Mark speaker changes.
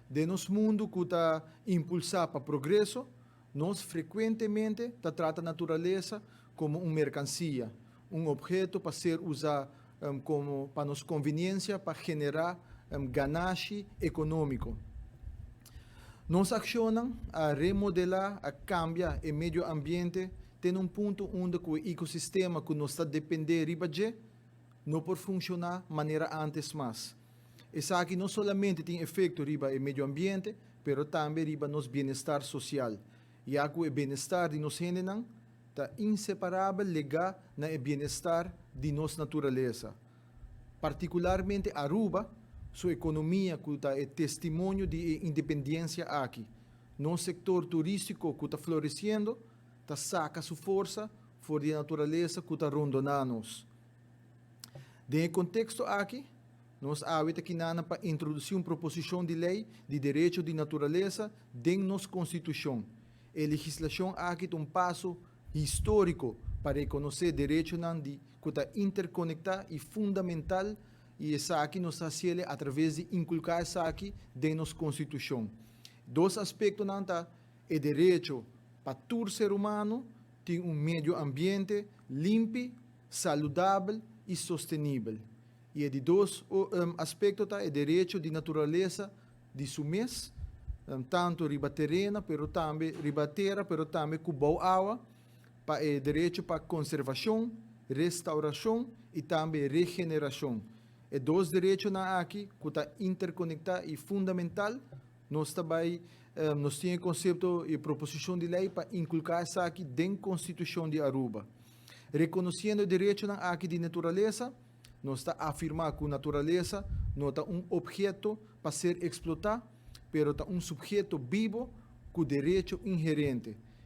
Speaker 1: De nos mundo que está impulsar para progresso, nós frequentemente trata a natureza como uma mercancia, um objeto para ser usado como para nos conveniência, para generar ganância econômico. Nós accionamos a remodelar, a cambiar o meio ambiente, tem um ponto onde o ecossistema que nós está depender de não pode funcionar de maneira antes mais. Isso aqui não somente tem efeito riba o meio ambiente, mas também riba nosso bem-estar social. E aqui o bem-estar de nós gente está inseparável ligado na bem-estar de nossa natureza. Particularmente Aruba, sua economia que é testemunho de independência aqui. No setor turístico que está florescendo, está saca sua força fora da natureza que está rondando-nos. Nesse contexto aqui, nós avita aqui para introduzir uma proposição de lei de direito de natureza dentro da nossa Constituição. A legislação aqui é um passo histórico para reconhecer direito de que está interconectado e fundamental e essa aqui nos faz através de inculcar essa aqui dentro da nossa Constituição. Dois aspectos não tá é direito para todo ser humano ter um meio ambiente limpo, saudável e sustentável. E é de dois aspectos tá é direito de natureza de sumês, tanto riba terrena, pero também riba terra, pero também com boa água, para é direito para conservação, restauração e também regeneração. É dois direitos na aqui que está interconectado e fundamental. Nós também nós temos conceito e proposição de lei para inculcar isso aqui dentro da Constituição de Aruba. Reconhecendo o direito na aqui de natureza, nós está afirmar que a natureza não é um objeto para ser explotado, mas é um sujeito vivo com direito inherente.